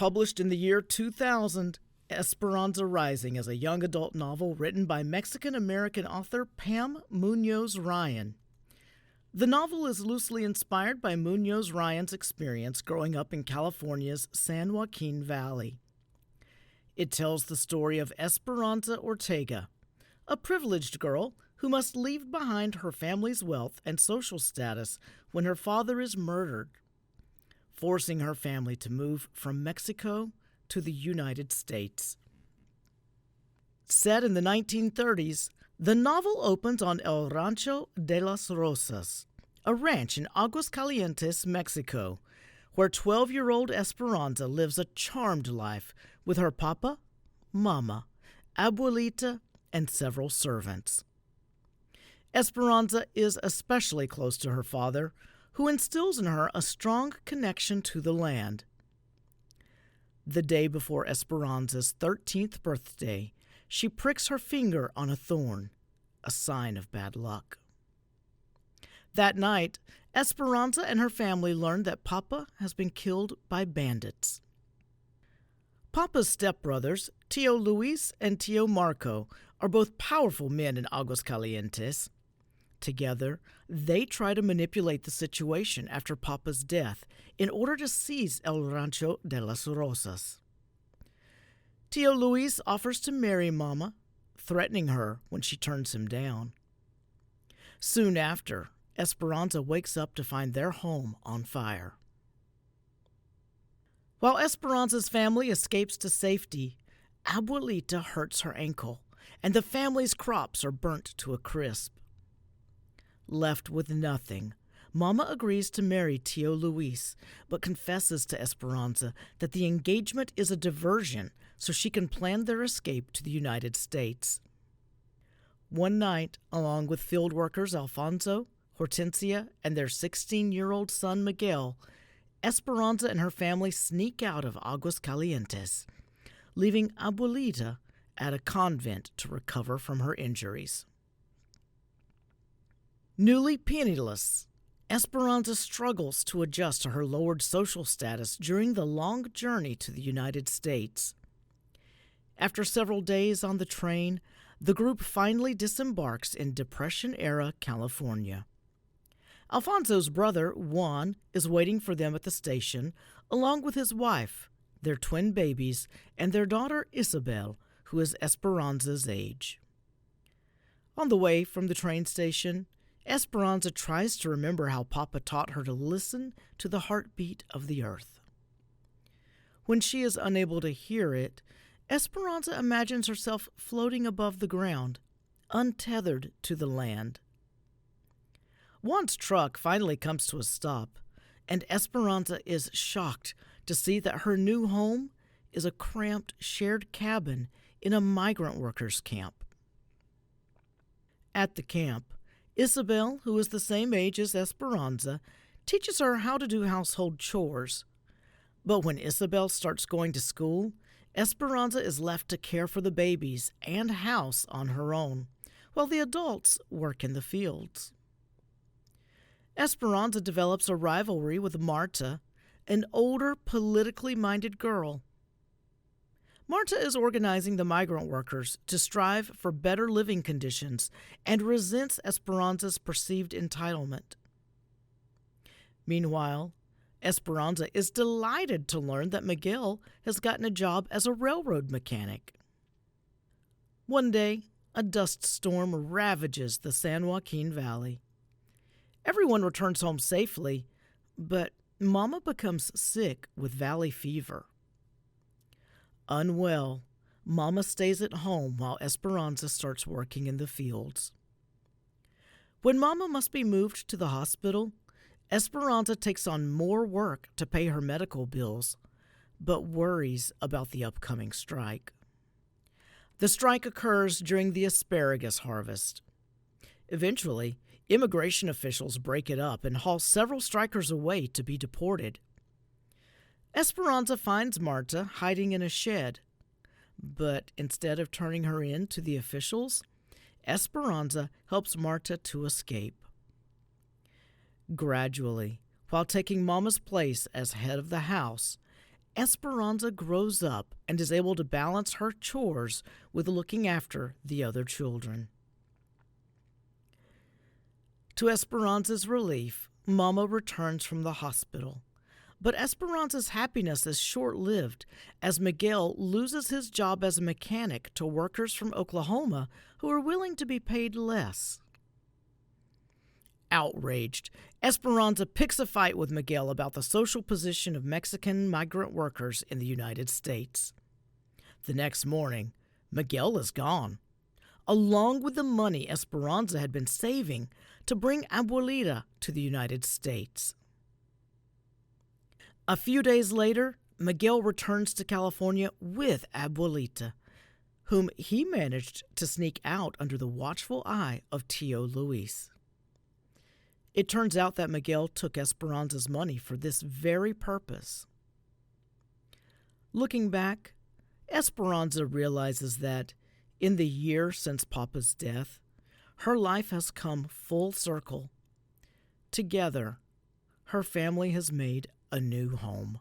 Published in the year 2000, Esperanza Rising is a young adult novel written by Mexican-American author Pam Muñoz Ryan. The novel is loosely inspired by Muñoz Ryan's experience growing up in California's San Joaquin Valley. It tells the story of Esperanza Ortega, a privileged girl who must leave behind her family's wealth and social status when her father is murdered, forcing her family to move from Mexico to the United States. Set in the 1930s, the novel opens on El Rancho de las Rosas, a ranch in Aguascalientes, Mexico, where 12-year-old Esperanza lives a charmed life with her papa, mama, abuelita, and several servants. Esperanza is especially close to her father, who instills in her a strong connection to the land. The day before Esperanza's 13th birthday, she pricks her finger on a thorn, a sign of bad luck. That night, Esperanza and her family learn that Papa has been killed by bandits. Papa's stepbrothers, Tío Luis and Tío Marco, are both powerful men in Aguascalientes. Together, they try to manipulate the situation after Papa's death in order to seize El Rancho de las Rosas. Tío Luis offers to marry Mama, threatening her when she turns him down. Soon after, Esperanza wakes up to find their home on fire. While Esperanza's family escapes to safety, Abuelita hurts her ankle, and the family's crops are burnt to a crisp. Left with nothing, Mama agrees to marry Tío Luis, but confesses to Esperanza that the engagement is a diversion so she can plan their escape to the United States. One night, along with field workers Alfonso, Hortensia, and their 16-year-old son Miguel, Esperanza and her family sneak out of Aguascalientes, leaving Abuelita at a convent to recover from her injuries. Newly penniless, Esperanza struggles to adjust to her lowered social status during the long journey to the United States. After several days on the train, the group finally disembarks in Depression-era California. Alfonso's brother, Juan, is waiting for them at the station, along with his wife, their twin babies, and their daughter Isabel, who is Esperanza's age. On the way from the train station, Esperanza tries to remember how Papa taught her to listen to the heartbeat of the earth. When she is unable to hear it, Esperanza imagines herself floating above the ground, untethered to the land. Juan's truck finally comes to a stop, and Esperanza is shocked to see that her new home is a cramped shared cabin in a migrant workers' camp. At the camp, Isabel, who is the same age as Esperanza, teaches her how to do household chores. But when Isabel starts going to school, Esperanza is left to care for the babies and house on her own, while the adults work in the fields. Esperanza develops a rivalry with Marta, an older, politically minded girl. Marta is organizing the migrant workers to strive for better living conditions and resents Esperanza's perceived entitlement. Meanwhile, Esperanza is delighted to learn that Miguel has gotten a job as a railroad mechanic. One day, a dust storm ravages the San Joaquin Valley. Everyone returns home safely, but Mama becomes sick with valley fever. Unwell, Mama stays at home while Esperanza starts working in the fields. When Mama must be moved to the hospital, Esperanza takes on more work to pay her medical bills, but worries about the upcoming strike. The strike occurs during the asparagus harvest. Eventually, immigration officials break it up and haul several strikers away to be deported. Esperanza finds Marta hiding in a shed, but instead of turning her in to the officials, Esperanza helps Marta to escape. Gradually, while taking Mama's place as head of the house, Esperanza grows up and is able to balance her chores with looking after the other children. To Esperanza's relief, Mama returns from the hospital. But Esperanza's happiness is short-lived as Miguel loses his job as a mechanic to workers from Oklahoma who are willing to be paid less. Outraged, Esperanza picks a fight with Miguel about the social position of Mexican migrant workers in the United States. The next morning, Miguel is gone, along with the money Esperanza had been saving to bring abuelita to the United States. A few days later, Miguel returns to California with abuelita, whom he managed to sneak out under the watchful eye of Tío Luis. It turns out that Miguel took Esperanza's money for this very purpose. Looking back, Esperanza realizes that, in the year since Papa's death, her life has come full circle. Together, her family has made a new home.